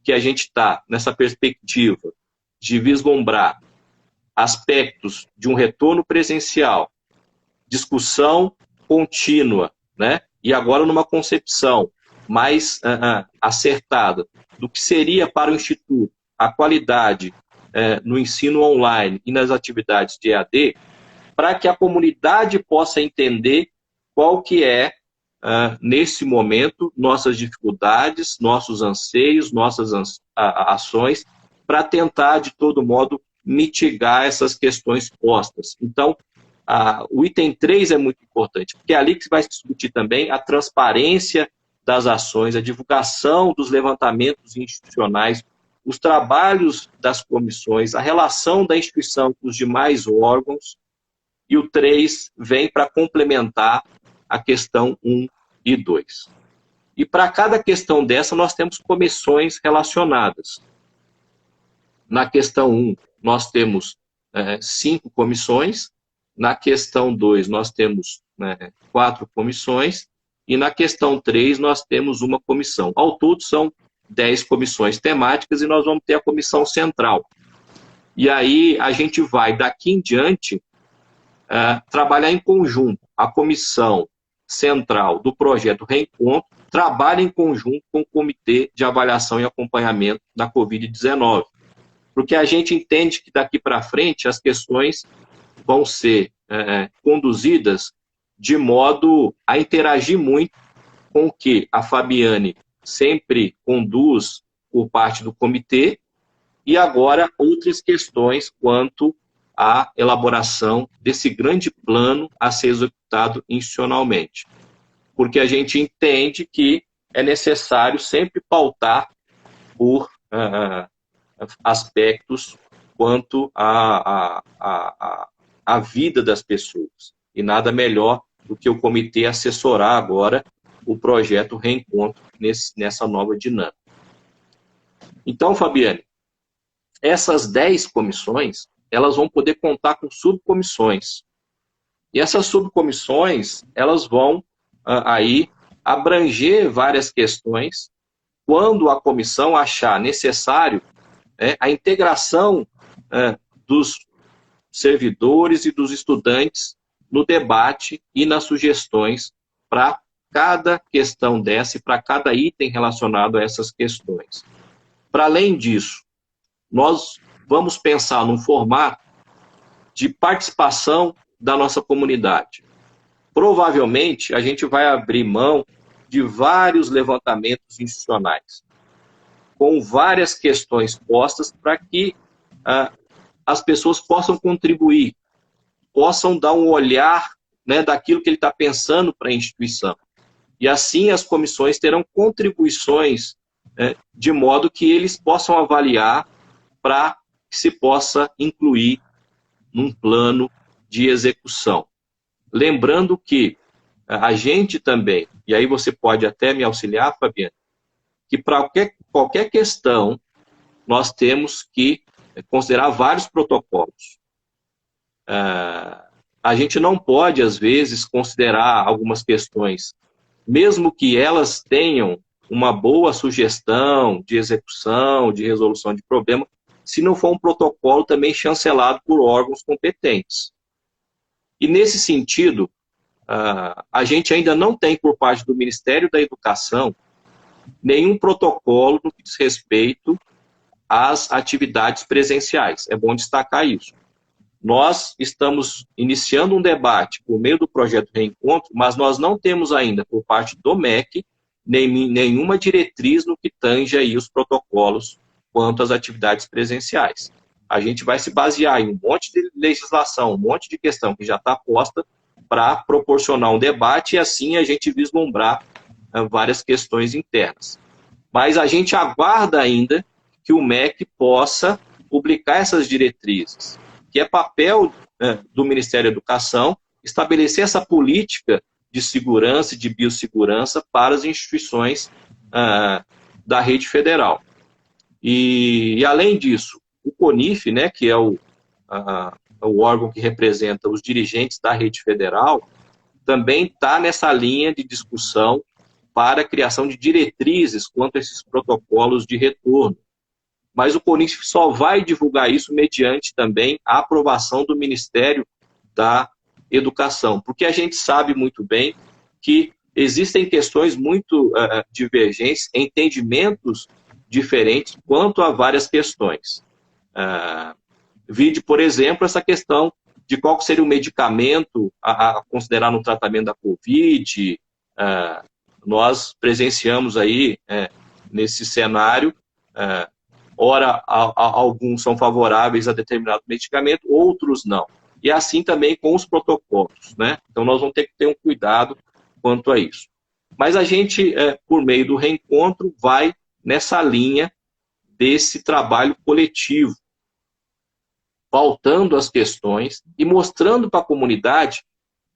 que a gente está nessa perspectiva de vislumbrar aspectos de um retorno presencial, discussão contínua, né? E agora numa concepção mais acertada do que seria para o Instituto a qualidade no ensino online e nas atividades de EAD, para que a comunidade possa entender qual que é, nesse momento, nossas dificuldades, nossos anseios, nossas ações, para tentar, de todo modo, mitigar essas questões postas. Então, o item 3 é muito importante, porque é ali que vai se discutir também a transparência das ações, a divulgação dos levantamentos institucionais, os trabalhos das comissões, a relação da instituição com os demais órgãos, e o 3 vem para complementar a questão 1 e 2. E para cada questão dessa, nós temos comissões relacionadas. Na questão 1, nós temos 5 comissões. Na questão 2, nós temos 4 comissões. E na questão 3, nós temos uma comissão. Ao todo, são 10 comissões temáticas e nós vamos ter a comissão central. E aí, a gente vai, daqui em diante, trabalhar em conjunto. A comissão central do projeto Reencontro trabalha em conjunto com o Comitê de Avaliação e Acompanhamento da Covid-19. Porque a gente entende que daqui para frente as questões vão ser conduzidas de modo a interagir muito com o que a Fabiane sempre conduz por parte do comitê e agora outras questões quanto à elaboração desse grande plano a ser executado institucionalmente. Porque a gente entende que é necessário sempre pautar por aspectos quanto à vida das pessoas. E nada melhor do que o comitê assessorar agora o projeto Reencontro nessa nova dinâmica. Então, Fabiane, essas 10 comissões, elas vão poder contar com subcomissões. E essas subcomissões, elas vão aí abranger várias questões quando a comissão achar necessário a integração dos servidores e dos estudantes no debate e nas sugestões para cada questão dessa e para cada item relacionado a essas questões. Para além disso, nós vamos pensar num formato de participação da nossa comunidade. provavelmente a gente vai abrir mão de vários levantamentos institucionais, com várias questões postas para que as pessoas possam contribuir, possam dar um olhar, né, daquilo que ele está pensando para a instituição. E assim as comissões terão contribuições, de modo que eles possam avaliar para que se possa incluir num plano de execução. Lembrando que a gente também, e aí você pode até me auxiliar, Fabiana, que para qualquer questão nós temos que considerar vários protocolos. A gente não pode, às vezes, considerar algumas questões, mesmo que elas tenham uma boa sugestão de execução, de resolução de problema, se não for um protocolo também chancelado por órgãos competentes. E, nesse sentido, a gente ainda não tem, por parte do Ministério da Educação, nenhum protocolo no que diz respeito às atividades presenciais. É bom destacar isso. Nós estamos iniciando um debate por meio do projeto Reencontro, mas nós não temos ainda, por parte do MEC, nenhuma diretriz no que tange aí os protocolos quanto às atividades presenciais. A gente vai se basear em um monte de legislação, um monte de questão que já está posta para proporcionar um debate e assim a gente vislumbrar várias questões internas. Mas a gente aguarda ainda que o MEC possa publicar essas diretrizes, que é papel do Ministério da Educação estabelecer essa política de segurança e de biossegurança para as instituições da rede federal. E além disso, o CONIF, né, que é o órgão que representa os dirigentes da rede federal, também está nessa linha de discussão para a criação de diretrizes quanto a esses protocolos de retorno. Mas o CONIF só vai divulgar isso mediante também a aprovação do Ministério da Educação, porque a gente sabe muito bem que existem questões muito divergentes, entendimentos diferentes quanto a várias questões. Vide, por exemplo, essa questão de qual seria o medicamento a considerar no tratamento da Covid. Nós presenciamos aí, nesse cenário, ora, alguns são favoráveis a determinado medicamento, outros não. E assim também com os protocolos, né? Então, nós vamos ter que ter um cuidado quanto a isso. Mas a gente, por meio do reencontro, vai nessa linha desse trabalho coletivo, pautando as questões e mostrando para a comunidade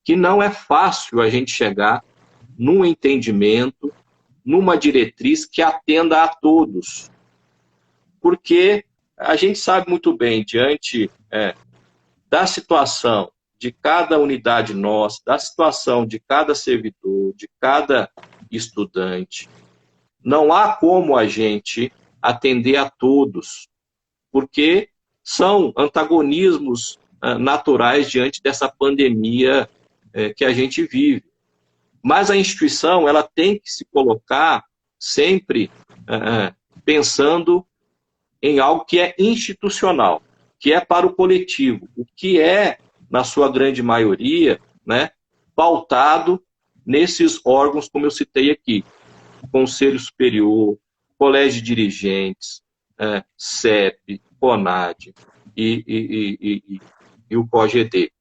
que não é fácil a gente chegar num entendimento, numa diretriz que atenda a todos. Porque a gente sabe muito bem, diante da situação de cada unidade nossa, da situação de cada servidor, de cada estudante, não há como a gente atender a todos, porque são antagonismos naturais diante dessa pandemia que a gente vive. Mas a instituição ela tem que se colocar sempre pensando em algo que é institucional, que é para o coletivo, o que é, na sua grande maioria, né, pautado nesses órgãos, como eu citei aqui, Conselho Superior, Colégio de Dirigentes, CEP, CONAD e o COGD.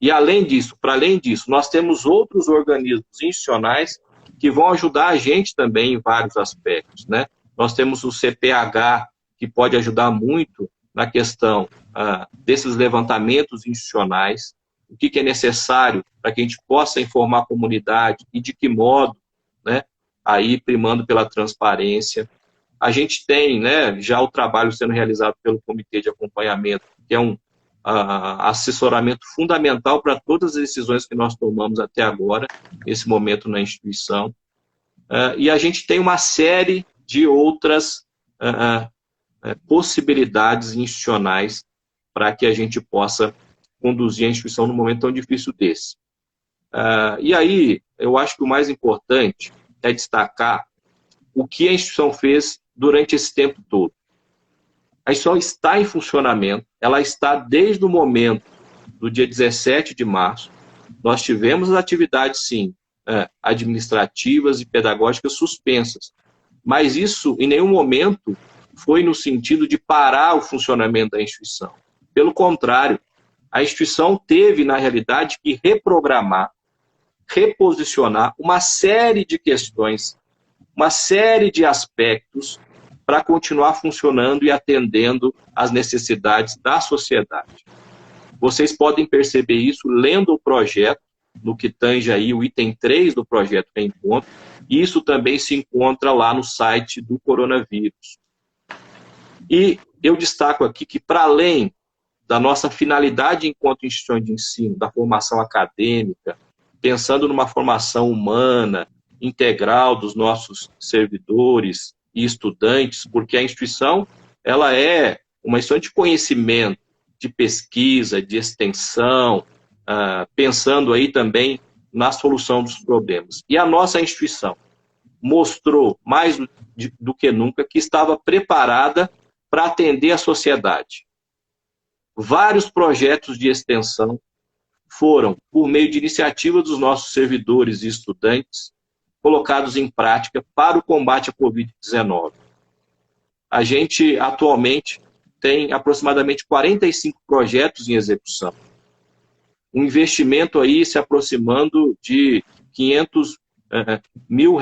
E além disso, para além disso, nós temos outros organismos institucionais que vão ajudar a gente também em vários aspectos, né? Nós temos o CPH, que pode ajudar muito na questão desses levantamentos institucionais, o que é necessário para que a gente possa informar a comunidade e de que modo, né? Aí primando pela transparência. A gente tem, né, já o trabalho sendo realizado pelo Comitê de Acompanhamento, que é um assessoramento fundamental para todas as decisões que nós tomamos até agora, nesse momento na instituição. E a gente tem uma série de outras possibilidades institucionais para que a gente possa conduzir a instituição num momento tão difícil desse. E aí, eu acho que o mais importante é destacar o que a instituição fez durante esse tempo todo. A instituição está em funcionamento, ela está desde o momento do dia 17 de março. nós tivemos as atividades, sim, administrativas e pedagógicas suspensas, mas isso em nenhum momento foi no sentido de parar o funcionamento da instituição. Pelo contrário, a instituição teve, na realidade, que reprogramar, reposicionar uma série de questões, uma série de aspectos para continuar funcionando e atendendo às necessidades da sociedade. Vocês podem perceber isso lendo o projeto, no que tange aí o item 3 do projeto Reencontro, e isso também se encontra lá no site do coronavírus. E eu destaco aqui que, para além da nossa finalidade enquanto instituição de ensino, da formação acadêmica, pensando numa formação humana, integral dos nossos servidores e estudantes, porque a instituição ela é uma instituição de conhecimento, de pesquisa, de extensão, pensando aí também na solução dos problemas. E a nossa instituição mostrou, mais do que nunca, que estava preparada para atender a sociedade. Vários projetos de extensão foram, por meio de iniciativa dos nossos servidores e estudantes, colocados em prática para o combate à Covid-19. A gente, atualmente, tem aproximadamente 45 projetos em execução. Um investimento aí se aproximando de R$500 mil.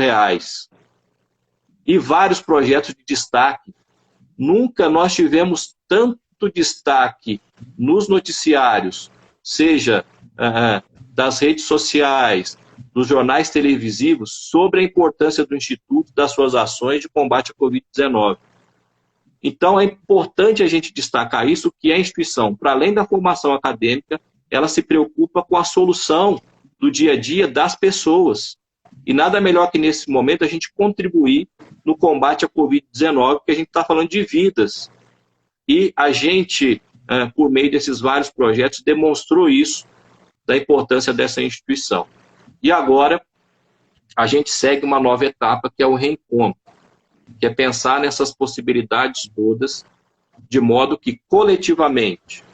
E vários projetos de destaque. Nunca nós tivemos tanto destaque nos noticiários, seja das redes sociais, dos jornais televisivos, sobre a importância do Instituto e das suas ações de combate à Covid-19. Então, é importante a gente destacar isso, que a instituição, para além da formação acadêmica, ela se preocupa com a solução do dia a dia das pessoas. E nada melhor que, nesse momento, a gente contribuir no combate à Covid-19, porque a gente está falando de vidas. E a gente, por meio desses vários projetos, demonstrou isso, da importância dessa instituição. E agora, a gente segue uma nova etapa, que é o reencontro, que é pensar nessas possibilidades todas, de modo que, coletivamente,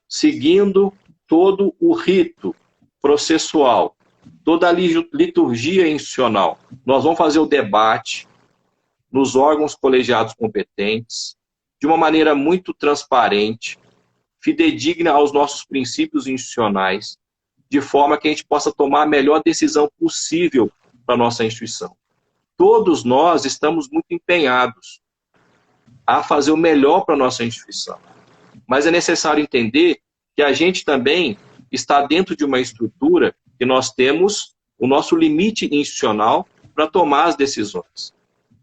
seguindo todo o rito processual, toda a liturgia institucional, nós vamos fazer o debate nos órgãos colegiados competentes, de uma maneira muito transparente, fidedigna aos nossos princípios institucionais, de forma que a gente possa tomar a melhor decisão possível para a nossa instituição. Todos nós estamos muito empenhados a fazer o melhor para a nossa instituição. Mas é necessário entender que a gente também está dentro de uma estrutura que nós temos o nosso limite institucional para tomar as decisões.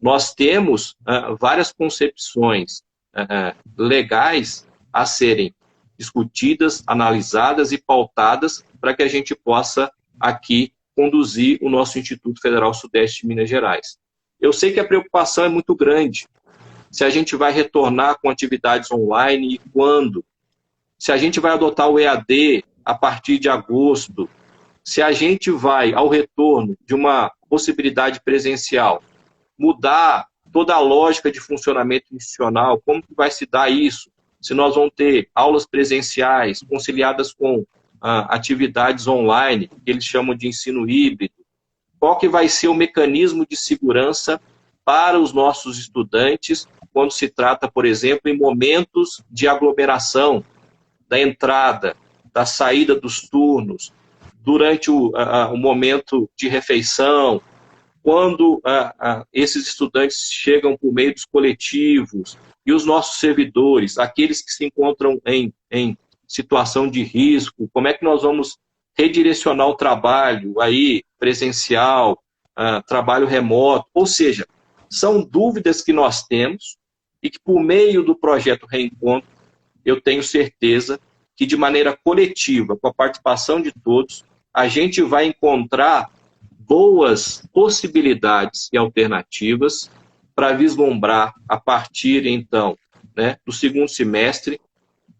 Nós temos várias concepções legais a serem discutidas, analisadas e pautadas para que a gente possa aqui conduzir o nosso Instituto Federal Sudeste de Minas Gerais. Eu sei que a preocupação é muito grande. Se a gente vai retornar com atividades online e quando? Se a gente vai adotar o EAD a partir de agosto? Se a gente vai, ao retorno de uma possibilidade presencial, mudar toda a lógica de funcionamento institucional, como que vai se dar isso? Se nós vamos ter aulas presenciais conciliadas com atividades online, que eles chamam de ensino híbrido, qual que vai ser o mecanismo de segurança para os nossos estudantes quando se trata, por exemplo, em momentos de aglomeração, da entrada, da saída dos turnos, durante o momento de refeição, quando esses estudantes chegam por meio dos coletivos, e os nossos servidores, aqueles que se encontram em situação de risco, como é que nós vamos redirecionar o trabalho aí presencial, trabalho remoto, ou seja, são dúvidas que nós temos e que por meio do projeto Reencontro, eu tenho certeza que de maneira coletiva, com a participação de todos, a gente vai encontrar boas possibilidades e alternativas para vislumbrar, a partir, então, do segundo semestre,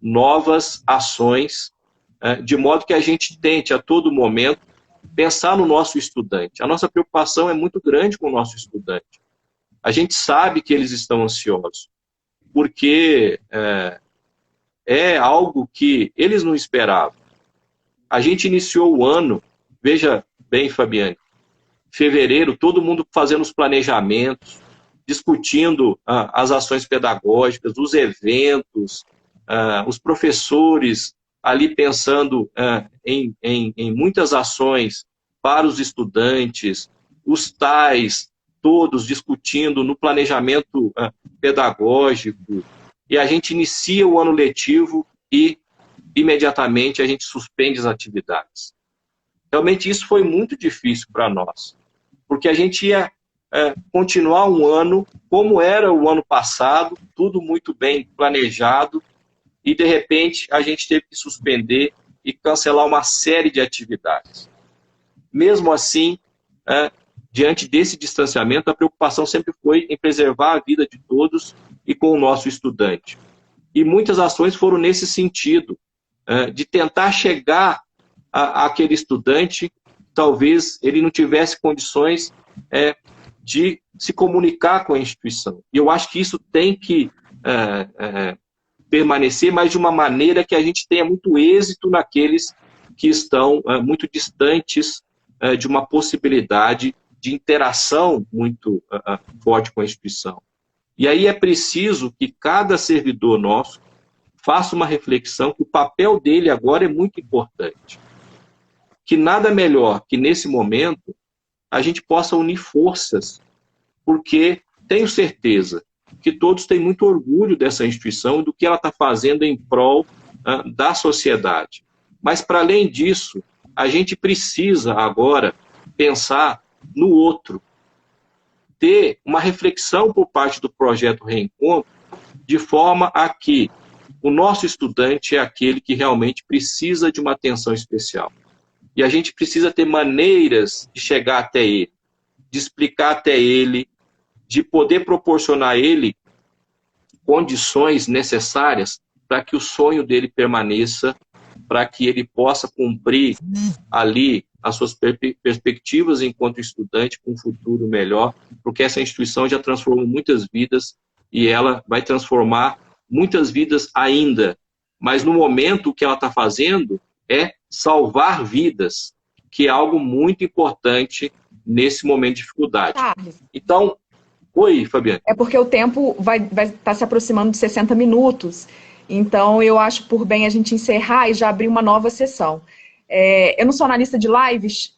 novas ações, de modo que a gente tente, a todo momento, pensar no nosso estudante. A nossa preocupação é muito grande com o nosso estudante. A gente sabe que eles estão ansiosos, porque é algo que eles não esperavam. A gente iniciou o ano, veja bem, Fabiane, fevereiro, todo mundo fazendo os planejamentos, discutindo as ações pedagógicas, os eventos, os professores ali pensando em muitas ações para os estudantes, os tais todos discutindo no planejamento pedagógico, e a gente inicia o ano letivo e imediatamente a gente suspende as atividades. Realmente isso foi muito difícil para nós, porque a gente ia continuar um ano como era o ano passado, tudo muito bem planejado, e de repente a gente teve que suspender e cancelar uma série de atividades. Mesmo assim, diante desse distanciamento, a preocupação sempre foi em preservar a vida de todos e com o nosso estudante. E muitas ações foram nesse sentido, de tentar chegar àquele estudante, talvez ele não tivesse condições de se comunicar com a instituição. E eu acho que isso tem que permanecer, mas de uma maneira que a gente tenha muito êxito naqueles que estão muito distantes de uma possibilidade de interação muito forte com a instituição. E aí é preciso que cada servidor nosso faça uma reflexão que o papel dele agora é muito importante. Que nada melhor que nesse momento a gente possa unir forças, porque tenho certeza que todos têm muito orgulho dessa instituição e do que ela está fazendo em prol da sociedade. Mas, para além disso, a gente precisa agora pensar no outro, ter uma reflexão por parte do projeto Reencontro, de forma a que o nosso estudante é aquele que realmente precisa de uma atenção especial. E a gente precisa ter maneiras de chegar até ele, de explicar até ele, de poder proporcionar a ele condições necessárias para que o sonho dele permaneça, para que ele possa cumprir ali as suas perspectivas enquanto estudante com um futuro melhor, porque essa instituição já transformou muitas vidas e ela vai transformar muitas vidas ainda. Mas no momento o que ela está fazendo é salvar vidas, que é algo muito importante nesse momento de dificuldade. Então, oi, Fabiane. É porque o tempo vai estar se aproximando de 60 minutos, então eu acho por bem a gente encerrar e já abrir uma nova sessão. Eu não sou analista de lives,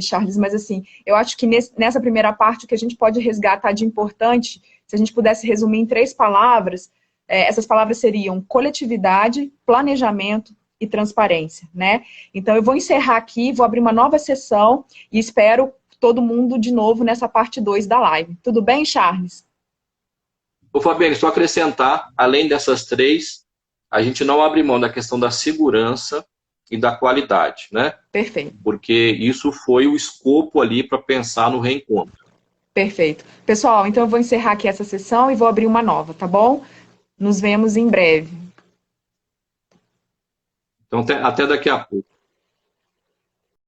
Charles, mas assim, eu acho que nessa primeira parte o que a gente pode resgatar de importante, se a gente pudesse resumir em 3 palavras, essas palavras seriam coletividade, planejamento e transparência, né? Então eu vou encerrar aqui, vou abrir uma nova sessão e espero todo mundo de novo nessa parte 2 da live. Tudo bem, Charles? Ô, Fabiane, só acrescentar, além dessas 3, a gente não abre mão da questão da segurança e da qualidade, né? Perfeito. Porque isso foi o escopo ali para pensar no reencontro. Perfeito. Pessoal, então eu vou encerrar aqui essa sessão e vou abrir uma nova, tá bom? Nos vemos em breve. Então, até daqui a pouco.